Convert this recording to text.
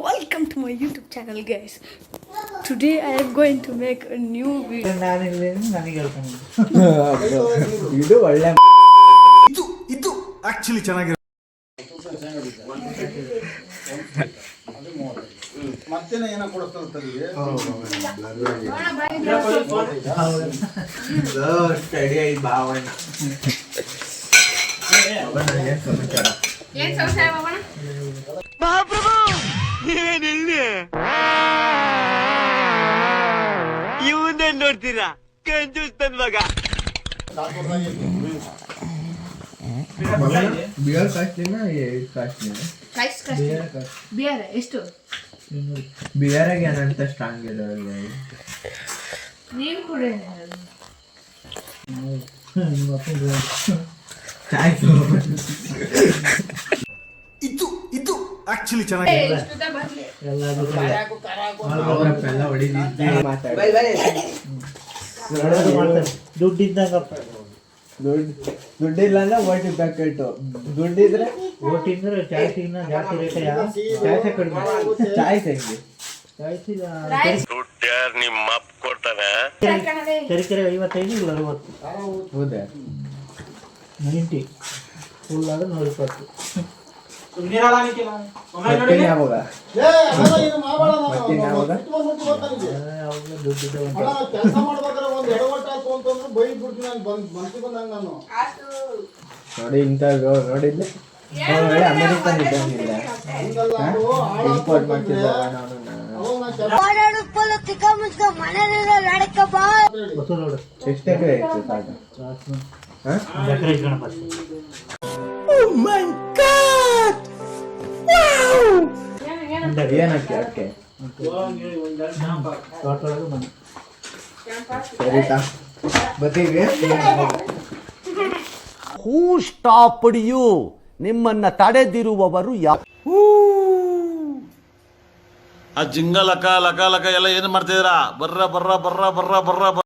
welcome to my YouTube channel, guys. Today I am going to make a new video. ಇದು ಒಳ್ಳೆ ಇದು actually ಚೆನ್ನಾಗಿ ಮತ್ತೇನ ಏನ ಕೊಡ್ತಾರೆ ಸ್ಟಡಿ ಐ ಭಾವನ ಏನ್ ಸಂಶಯ ಬಾಬಣ್ಣ? ಮಹಾಪ್ರಭು ಏನಿಲ್ಲ ಇವನ್ನೇ ನೋಡ್ತೀರಾ ಕಂಜೂಸ್ತನ್ ಮಗ. ಬಿಯರ್ ಕಾಸ್ಟ್ಲಿನಾ ಕಾಸ್ಟ್ಲಿನಾ ಬಿಯರ್ ಎಷ್ಟು? ಬಿಯರಾಗ ಏನಂತ ಸ್ಟ್ರಾಂಗ್ ಇದಾವಲ್ಲ ನೀನು ಕುಡಿ. ಚಾಯ್ ಇದು ಆಕ್ಚುಲಿ ಚೆನ್ನಾಗಿ ಅವರಪ್ಪೆಲ್ಲ ಹೊಡಿದಿದ್ದೆ ದುಡ್ಡಿಲ್ಲ ಅಂದ್ರೆ ಓಟಿ ಪ್ಯಾಕೆಟ್ ದುಡ್ಡಿದ್ರೆ ಓಟಿಂದ್ರೆ ಚಾಯ್ ಸಿಗ್ನ ಜಾಸ್ತಿ ರೇಟ್ ಚಾಯ್ ಕಡಿಮೆ ಚಾಯ್ ತೆಗಿ ದುಡ್ಡ್ಯಾರ್ ನಿಮ್ಮ ಅಪ್ಪ ಕೊಡ್ತಾನೆ. ತರೀಕೆರೆ 55 ಇಲ್ಲ 60 ಹೌದಾ 90 ಫುಲ್ ಆದ್ರೆ 120. ಮತ್ತಿನ್ ಯಾವಾಗ ಯಾವಾಗಲೂ ದುಡ್ಡಿದೆ ಕೆಲಸ ಮಾಡ್ಬೇಕಾದ್ರೆ ಒಂದು ಎಡವಟ್ಟಾಯ್ತು ಅಂತಂದ್ರೆ ಬೈದ್ಬಿಡ್ತೀನಿ ನಾನು ಮನ್ಸಿಗೆ ಬಂದಂಗ ನಾನು ನೋಡಿ ಇಂಥ ನೋಡಿದ್ಲೆ ಅಮೆರಿಕನ್ ಇದ್ದಂಗಿಲ್ಲ ಇಂಪೋರ್ಟ್ ಮಾಡ್ತಿದ್ದ ಹೊಸ ರೋಡ್ ಎಷ್ಟು ಎಕರೆ ಇತ್ತು ಸಾಕು ಎಕರೆ ಗಣಪತಿ ಏನಕ್ಕೆ ಅಕ್ಕೆ ತೋಟದೊಳಗೆ ಬಂದು ಸರಿತಾ ಬತ್ತೀವಿ ಹೂ ಸ್ಟಾಪ್ಡ್ ಯು? ನಿಮ್ಮನ್ನ ತಡೆದಿರುವವರು ಆ ಜಿಂಗ ಲಕ ಲಕ ಲಕ ಎಲ್ಲ ಏನು ಮಾಡ್ತಿದ್ದೀರಾ? ಬರ್ರ ಬರ್ರ ಬರ್ರ ಬರ್ರ ಬರ್ರ